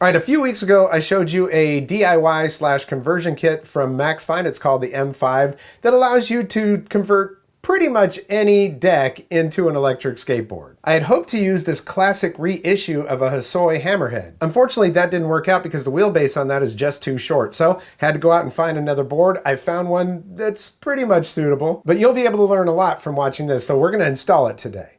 All right, a few weeks ago, I showed you a DIY / conversion kit from Maxfind. It's called the M5 that allows you to convert pretty much any deck into an electric skateboard. I had hoped to use this classic reissue of a Hosoi hammerhead. Unfortunately, that didn't work out because the wheelbase on that is just too short. So had to go out and find another board. I found one that's pretty much suitable, but you'll be able to learn a lot from watching this. So we're gonna install it today.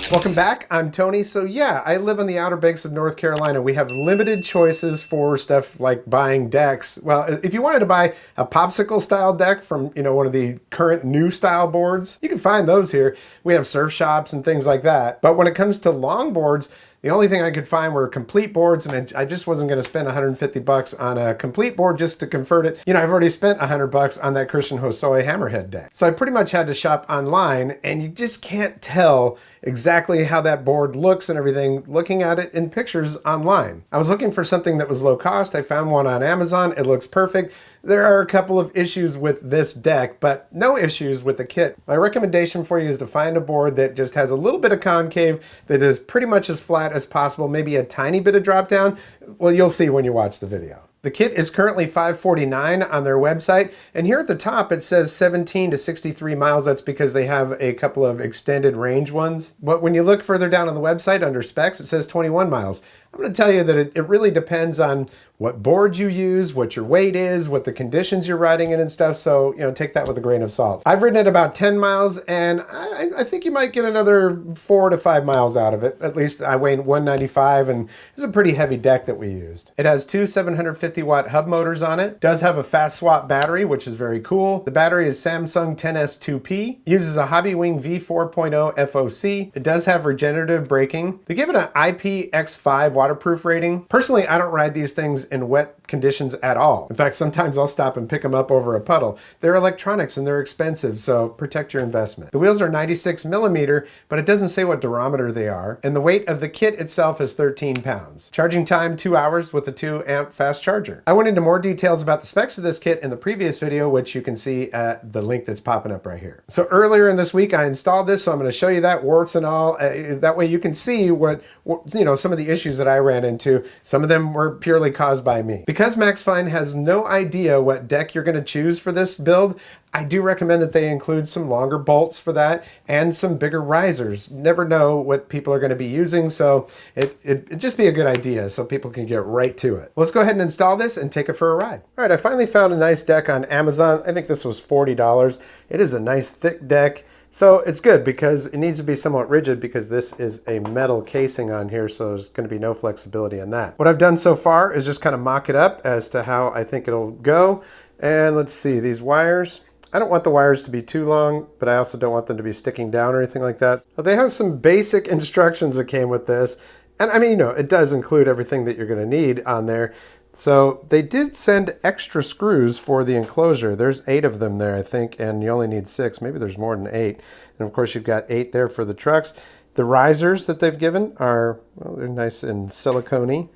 Welcome back, I'm Tony. So yeah, I live on the Outer Banks of North Carolina. We have limited choices for stuff like buying decks. Well, if you wanted to buy a popsicle style deck from, one of the current new style boards, you can find those here. We have surf shops and things like that. But when it comes to long boards, the only thing I could find were complete boards, and I just wasn't going to spend 150 bucks on a complete board just to convert it. I've already spent 100 bucks on that Christian Hosoi hammerhead deck. So I pretty much had to shop online, and you just can't tell exactly how that board looks and everything looking at it in pictures online. I was looking for something that was low cost. I found one on Amazon. It looks perfect. There are a couple of issues with this deck, but no issues with the kit. My recommendation for you is to find a board that just has a little bit of concave, that is pretty much as flat as possible, maybe a tiny bit of drop down. Well, you'll see when you watch the video. The kit is currently $549 on their website, and here at the top it says 17 to 63 miles. That's because they have a couple of extended range ones. But when you look further down on the website under specs, it says 21 miles. I'm going to tell you that it really depends on what board you use, what your weight is, what the conditions you're riding in and stuff. So, take that with a grain of salt. I've ridden it about 10 miles, and I think you might get another 4 to 5 miles out of it. At least I weigh 195, and it's a pretty heavy deck that we used. It has two 750 watt hub motors on it. It does have a fast swap battery, which is very cool. The battery is Samsung 10S2P. Uses a Hobbywing V4.0 FOC. It does have regenerative braking. They give it an IPX5 waterproof rating. Personally, I don't ride these things in wet conditions at all. In fact, sometimes I'll stop and pick them up over a puddle. They're electronics and they're expensive, so protect your investment. The wheels are 96 millimeter, but it doesn't say what durometer they are, and the weight of the kit itself is 13 pounds. Charging time 2 hours with a 2 amp fast charger. I went into more details about the specs of this kit in the previous video, which you can see at the link that's popping up right here. So earlier in this week I installed this, so I'm going to show you that, warts and all. That way you can see what some of the issues that I ran into. Some of them were purely caused by me. Because Maxfind has no idea what deck you're going to choose for this build, I do recommend that they include some longer bolts for that and some bigger risers. Never know what people are going to be using, so it'd just be a good idea so people can get right to it. Let's go ahead and install this and take it for a ride. All right, I finally found a nice deck on Amazon. I think this was $40. It is a nice thick deck. So it's good because it needs to be somewhat rigid because this is a metal casing on here, so there's going to be no flexibility in that. What I've done so far is just kind of mock it up as to how I think it'll go. And let's see, these wires, I don't want the wires to be too long, but I also don't want them to be sticking down or anything like that. But they have some basic instructions that came with this. And I mean, it does include everything that you're going to need on there. So they did send extra screws for the enclosure. There's 8 of them there, I think, and you only need 6. Maybe there's more than 8. And of course, you've got 8 there for the trucks. The risers that they've given are, well, they're nice and silicone-y.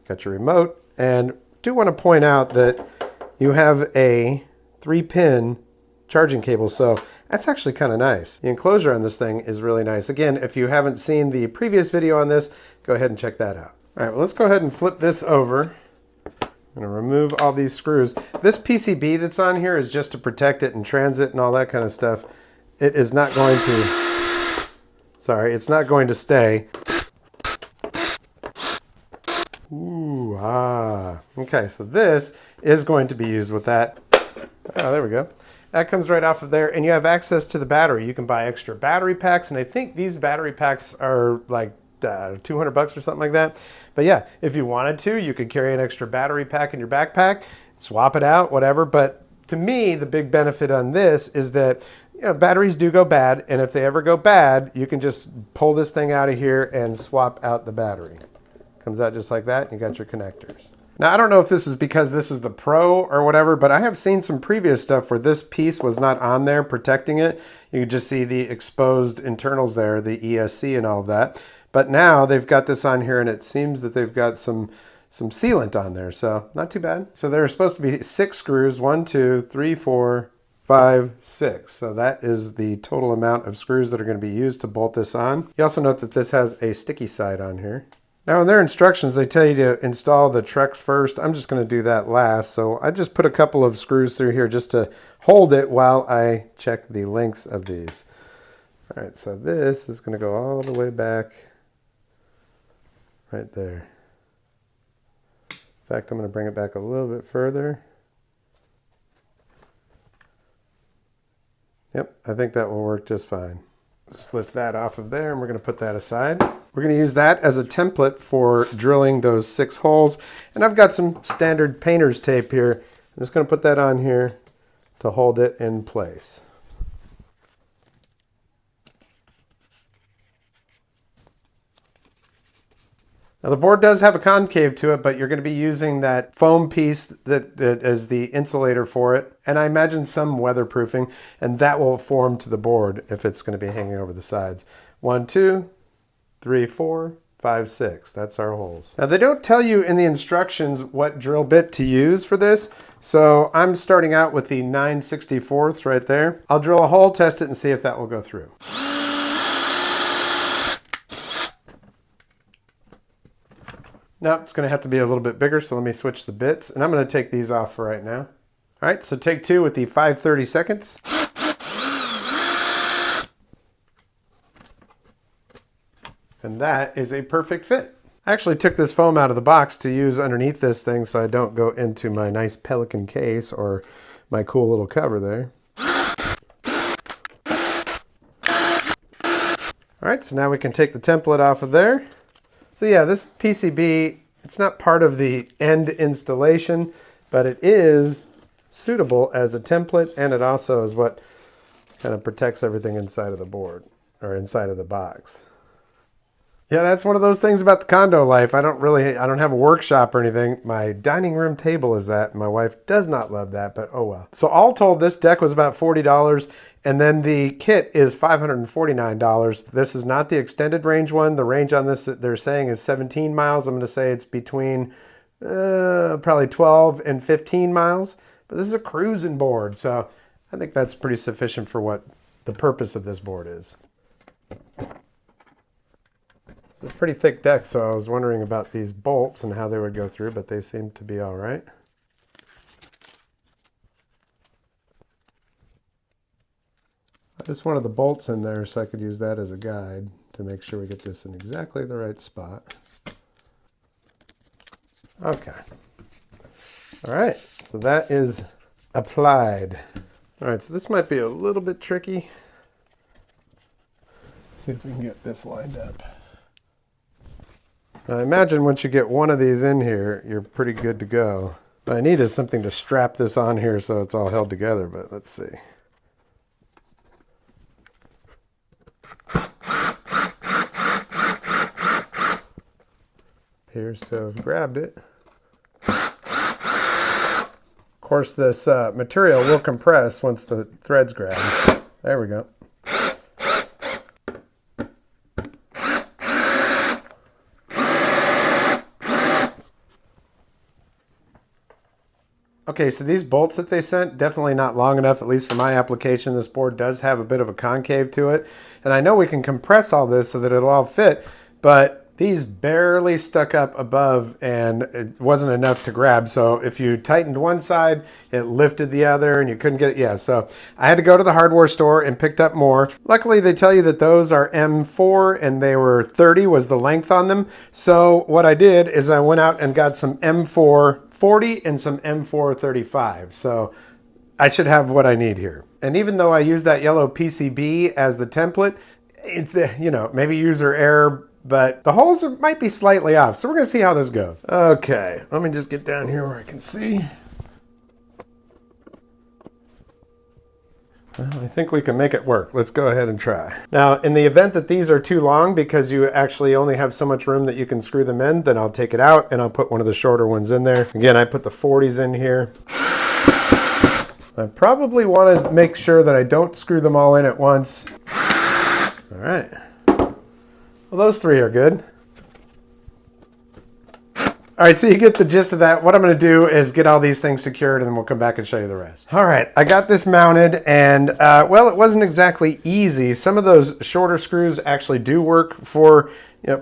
Got your remote. And I do want to point out that you have a 3-pin charging cable, so that's actually kind of nice. The enclosure on this thing is really nice. Again, if you haven't seen the previous video on this, go ahead and check that out. All right, well, let's go ahead and flip this over. I'm going to remove all these screws. This PCB that's on here is just to protect it in transit and all that kind of stuff. It is not going to, it's not going to stay. Ooh, okay, so this is going to be used with that. Oh, there we go. That comes right off of there, and you have access to the battery. You can buy extra battery packs, and I think these battery packs are like 200 bucks or something like that. But yeah, if you wanted to, you could carry an extra battery pack in your backpack, swap it out, whatever. But to me, the big benefit on this is that batteries do go bad, and if they ever go bad, you can just pull this thing out of here and swap out the battery. Comes out just like that, and you got your connectors. Now, I don't know if this is because this is the Pro or whatever, but I have seen some previous stuff where this piece was not on there protecting it. You can just see the exposed internals there, the ESC and all of that. But now they've got this on here, and it seems that they've got some some sealant on there, so not too bad. So there are supposed to be 6 screws, 1, 2, 3, 4, 5, 6. So that is the total amount of screws that are going to be used to bolt this on. You also note that this has a sticky side on here. Now in their instructions, they tell you to install the Trex first. I'm just going to do that last. So I just put a couple of screws through here just to hold it while I check the lengths of these. All right, so this is going to go all the way back right there. In fact, I'm going to bring it back a little bit further. Yep, I think that will work just fine. Just lift that off of there and we're going to put that aside. We're going to use that as a template for drilling those 6 holes. And I've got some standard painter's tape here. I'm just going to put that on here to hold it in place. Now the board does have a concave to it, but you're going to be using that foam piece that is the insulator for it. And I imagine some weatherproofing, and that will form to the board if it's going to be hanging over the sides. 1, 2, 3, 4, 5, 6. That's our holes. Now they don't tell you in the instructions what drill bit to use for this. So I'm starting out with the 9/64 right there. I'll drill a hole, test it, and see if that will go through. Now it's going to have to be a little bit bigger, so let me switch the bits. And I'm going to take these off for right now. All right, so take 2 with the 5/32. And that is a perfect fit. I actually took this foam out of the box to use underneath this thing so I don't go into my nice Pelican case or my cool little cover there. All right, so now we can take the template off of there. So yeah, this PCB, it's not part of the end installation, but it is suitable as a template, and it also is what kind of protects everything inside of the board, or inside of the box. Yeah, that's one of those things about the condo life. I don't have a workshop or anything. My dining room table is that. My wife does not love that, but oh well. So all told, this deck was about $40, and then the kit is $549. This is not the extended range one. The range on this they're saying is 17 miles. I'm going to say it's between probably 12 and 15 miles. But this is a cruising board, so I think that's pretty sufficient for what the purpose of this board is. It's a pretty thick deck, so I was wondering about these bolts and how they would go through, but they seem to be all right. I just wanted the bolts in there so I could use that as a guide to make sure we get this in exactly the right spot. Okay. All right, so that is applied. All right, so this might be a little bit tricky. Let's see if we can get this lined up. I imagine once you get one of these in here, you're pretty good to go. What I need is something to strap this on here so it's all held together, but let's see. Appears to have grabbed it. Of course, this material will compress once the thread's grabbed. There we go. Okay, so these bolts that they sent, definitely not long enough, at least for my application. This board does have a bit of a concave to it. And I know we can compress all this so that it'll all fit, but these barely stuck up above and it wasn't enough to grab. So if you tightened one side, it lifted the other and you couldn't get it. Yeah, so I had to go to the hardware store and picked up more. Luckily, they tell you that those are M4 and they were 30 was the length on them. So what I did is I went out and got some M4 40 and some M4 35. So I should have what I need here. And even though I use that yellow PCB as the template, it's the, maybe user error, but the holes might be slightly off. So we're going to see how this goes. Okay, let me just get down here where I can see. Well, I think we can make it work. Let's go ahead and try. Now, in the event that these are too long because you actually only have so much room that you can screw them in, then I'll take it out and I'll put one of the shorter ones in there. Again, I put the 40s in here. I probably want to make sure that I don't screw them all in at once. All right. Well, those three are good. All right, so you get the gist of that. What I'm going to do is get all these things secured, and then we'll come back and show you the rest. All right, I got this mounted, and well, it wasn't exactly easy. Some of those shorter screws actually do work for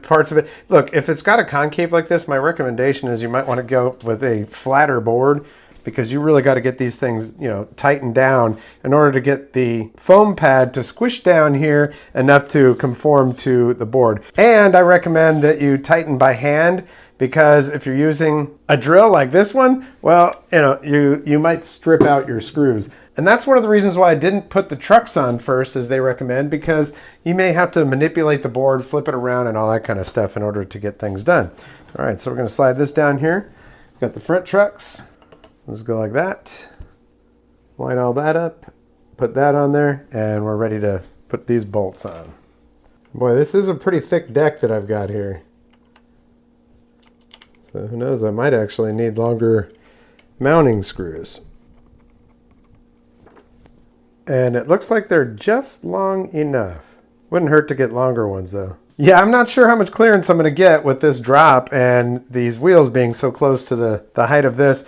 parts of it. Look, if it's got a concave like this, my recommendation is you might want to go with a flatter board, because you really got to get these things, tightened down in order to get the foam pad to squish down here enough to conform to the board. And I recommend that you tighten by hand, because if you're using a drill like this one, well, you might strip out your screws. And that's one of the reasons why I didn't put the trucks on first, as they recommend, because you may have to manipulate the board, flip it around, and all that kind of stuff in order to get things done. All right, so we're going to slide this down here. Got the front trucks. Let's go like that. Line all that up, put that on there, and we're ready to put these bolts on. Boy, this is a pretty thick deck that I've got here. So who knows, I might actually need longer mounting screws. And it looks like they're just long enough. Wouldn't hurt to get longer ones though. Yeah, I'm not sure how much clearance I'm going to get with this drop and these wheels being so close to the height of this.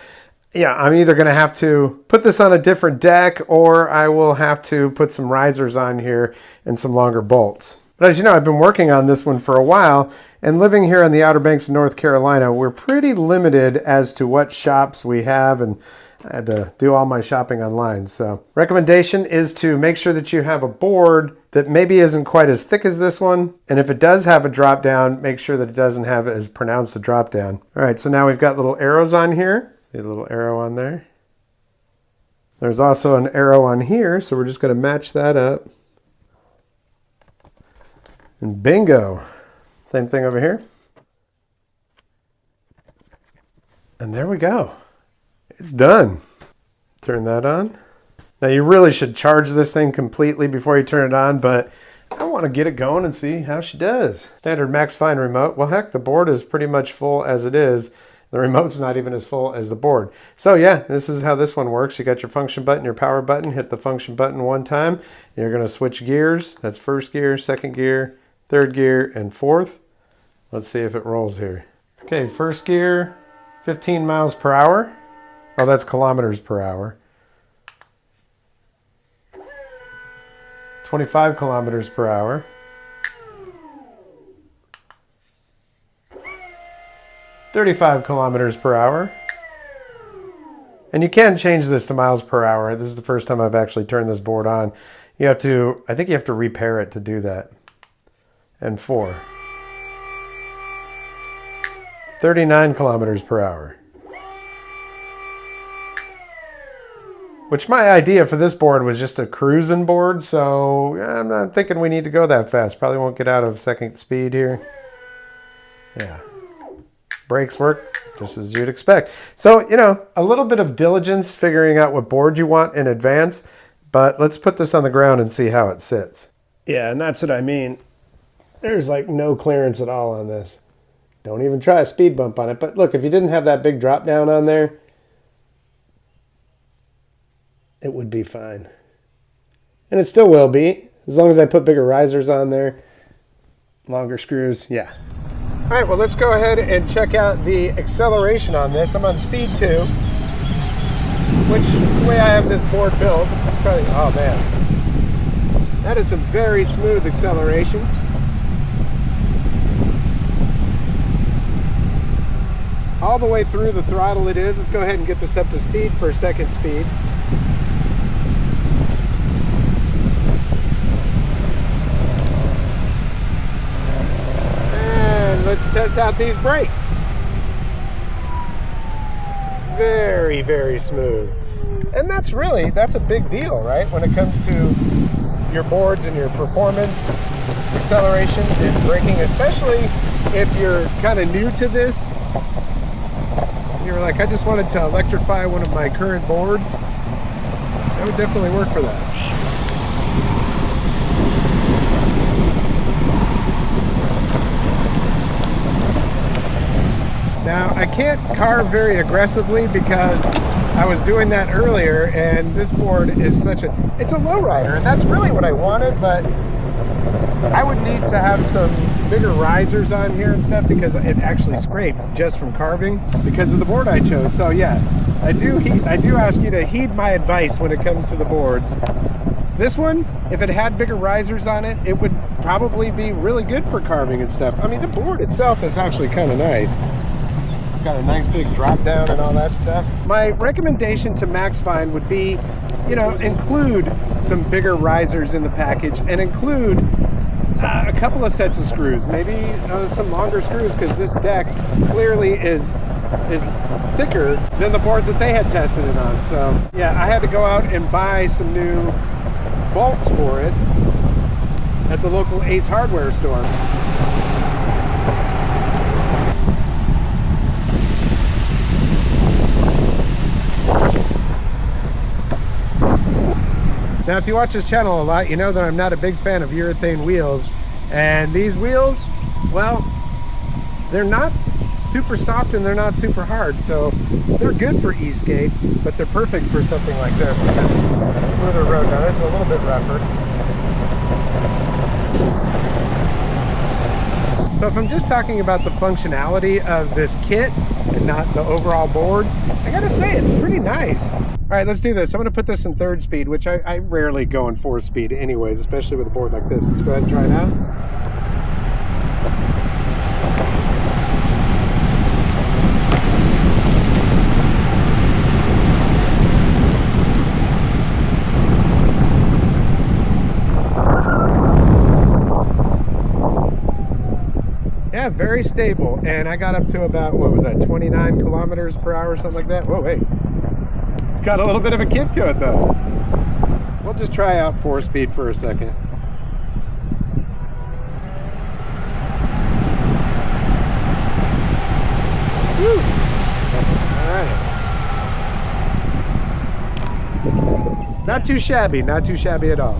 Yeah, I'm either going to have to put this on a different deck, or I will have to put some risers on here and some longer bolts. But as you know, I've been working on this one for a while, and living here on the Outer Banks of North Carolina, we're pretty limited as to what shops we have, and I had to do all my shopping online. So recommendation is to make sure that you have a board that maybe isn't quite as thick as this one. And if it does have a drop down, make sure that it doesn't have as pronounced a drop down. All right, so now we've got little arrows on here. See a little arrow on there. There's also an arrow on here, so we're just going to match that up. And bingo! Same thing over here. And there we go. It's done. Turn that on. Now you really should charge this thing completely before you turn it on, but I want to get it going and see how she does. Standard Maxfind remote. Well, heck, the board is pretty much full as it is. The remote's not even as full as the board. So yeah, this is how this one works. You got your function button, your power button. Hit the function button one time. You're going to switch gears. That's first gear, second gear, third gear, and fourth. Let's see if it rolls here. Okay, first gear, 15 miles per hour. Oh, that's kilometers per hour. 25 kilometers per hour. 35 kilometers per hour. And you can change this to miles per hour. This is the first time I've actually turned this board on. You have to, I think you have to repair it to do that. And 39 kilometers per hour. Which my idea for this board was just a cruising board, so I'm not thinking we need to go that fast. Probably won't get out of second speed here. Yeah. Brakes work just as you'd expect. So, a little bit of diligence figuring out what board you want in advance, but let's put this on the ground and see how it sits. Yeah, and that's what I mean. There's like no clearance at all on this. Don't even try a speed bump on it. But look, if you didn't have that big drop down on there, it would be fine. And it still will be, as long as I put bigger risers on there, longer screws, yeah. All right, well, let's go ahead and check out the acceleration on this. I'm on speed 2, which, the way I have this board built, probably, oh man, that is some very smooth acceleration. All the way through the throttle it is. Let's go ahead and get this up to speed for second speed. Let's test out these brakes. Very, very smooth. And that's a big deal, right? When it comes to your boards and your performance, acceleration and braking, especially if you're kind of new to this. You're like, I just wanted to electrify one of my current boards. That would definitely work for that. Now, I can't carve very aggressively because I was doing that earlier, and this board is it's a lowrider, and that's really what I wanted, but I would need to have some bigger risers on here and stuff because it actually scraped just from carving because of the board I chose. So yeah, I do ask you to heed my advice when it comes to the boards. This one, if it had bigger risers on it, it would probably be really good for carving and stuff. I mean, the board itself is actually kind of nice. It's got a nice big drop down and all that stuff. My recommendation to Maxfind would be, you know, include some bigger risers in the package and include a couple of sets of screws, maybe some longer screws, because this deck clearly is thicker than the boards that they had tested it on. So yeah, I had to go out and buy some new bolts for it at the local Ace hardware store. Now, if you watch this channel a lot, you know that I'm not a big fan of urethane wheels. And these wheels, well, they're not super soft and they're not super hard. So they're good for e-skate, but they're perfect for something like this because smoother road. Now, this is a little bit rougher. So if I'm just talking about the functionality of this kit and not the overall board, I gotta say it's pretty nice. All right, let's do this. I'm gonna put this in 3rd speed, which I rarely go in 4th speed anyways, especially with a board like this. Let's go ahead and try it out. Yeah, very stable. And I got up to about, what was that, 29 kilometers per hour, something like that. Whoa, wait. It's got a little bit of a kick to it though. We'll just try out 4 speed for a second. Woo! All right. Not too shabby at all.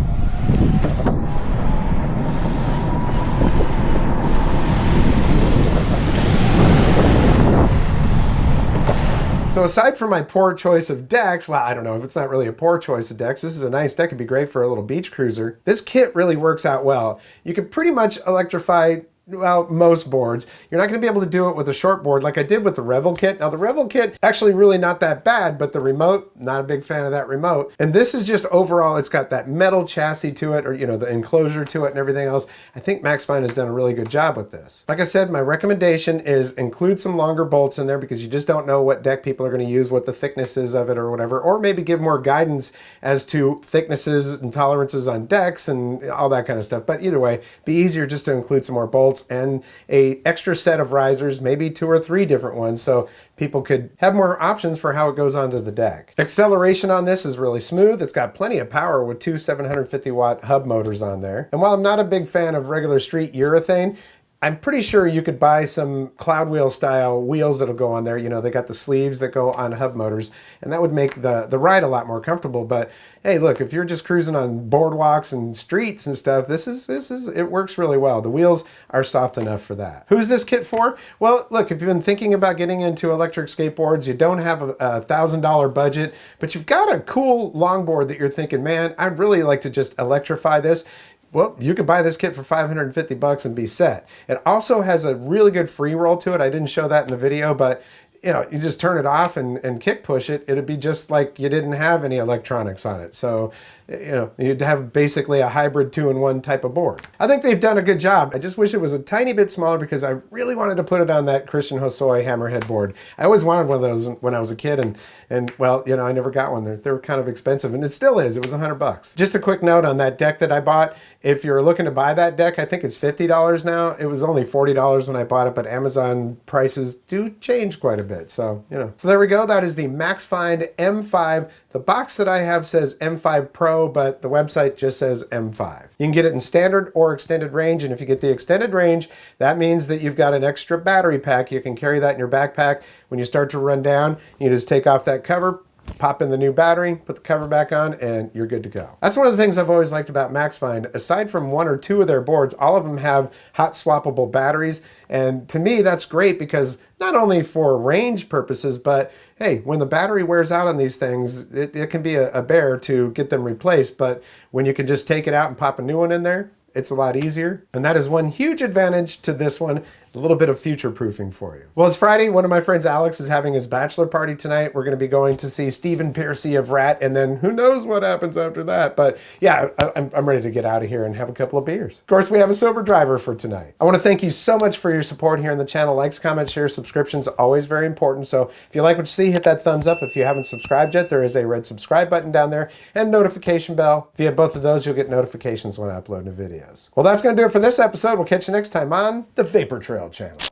So aside from my poor choice of decks, well, I don't know if it's not really a poor choice of decks. This is a nice deck. It'd be great for a little beach cruiser. This kit really works out well. You can pretty much electrify, well, most boards. You're not going to be able to do it with a short board like I did with the Revel kit. Now the Revel kit, actually really not that bad, but the remote, not a big fan of that remote. And this is just overall, it's got that metal chassis to it, or you know, the enclosure to it and everything else. I think Maxfind has done a really good job with this. Like I said, my recommendation is include some longer bolts in there because you just don't know what deck people are going to use, what the thickness is of it or whatever, or maybe give more guidance as to thicknesses and tolerances on decks and all that kind of stuff. But either way, be easier just to include some more bolts and a extra set of risers, maybe 2 or 3 different ones, so people could have more options for how it goes onto the deck. Acceleration on this is really smooth. It's got plenty of power with 2 750 watt hub motors on there. And while I'm not a big fan of regular street urethane, I'm pretty sure you could buy some cloud wheel style wheels that'll go on there. You know, they got the sleeves that go on hub motors, and that would make the ride a lot more comfortable. But hey, look, if you're just cruising on boardwalks and streets and stuff, it works really well. The wheels are soft enough for that. Who's this kit for? Well, look, if you've been thinking about getting into electric skateboards, you don't have a $1,000 budget, but you've got a cool longboard that you're thinking, man, I'd really like to just electrify this. Well, you could buy this kit for 550 bucks and be set. It also has a really good free roll to it. I didn't show that in the video, but you know, you just turn it off and kick push it. It'd be just like you didn't have any electronics on it. So, you know, you'd have basically a hybrid 2-in-1 type of board. I think they've done a good job. I just wish it was a tiny bit smaller because I really wanted to put it on that Christian Hosoi hammerhead board. I always wanted one of those when I was a kid, and well, you know, I never got one. They were kind of expensive, and it still is. It was $100. Just a quick note on that deck that I bought. If you're looking to buy that deck, I think it's $50 now. It was only $40 when I bought it, but Amazon prices do change quite a bit. So, you know. So there we go. That is the Maxfind M5. The box that I have says M5 Pro, but the website just says M5. You can get it in standard or extended range, and if you get the extended range, that means that you've got an extra battery pack. You can carry that in your backpack. When you start to run down, you just take off that cover, pop in the new battery, put the cover back on, and you're good to go. That's one of the things I've always liked about Maxfind. Aside from 1 or 2 of their boards, all of them have hot swappable batteries. And to me, that's great because not only for range purposes, but hey, when the battery wears out on these things, it can be a bear to get them replaced. But when you can just take it out and pop a new one in there, it's a lot easier. And that is one huge advantage to this one. A little bit of future proofing for you. Well, it's Friday. One of my friends, Alex, is having his bachelor party tonight. We're going to be going to see Stephen Piercy of Rat, and then who knows what happens after that. But yeah, I'm ready to get out of here and have a couple of beers. Of course, we have a sober driver for tonight. I want to thank you so much for your support here on the channel. Likes, comments, shares, subscriptions, always very important. So if you like what you see, hit that thumbs up. If you haven't subscribed yet, there is a red subscribe button down there and notification bell. If you have both of those, you'll get notifications when I upload new videos. Well, that's going to do it for this episode. We'll catch you next time on the Vapor Trail channel.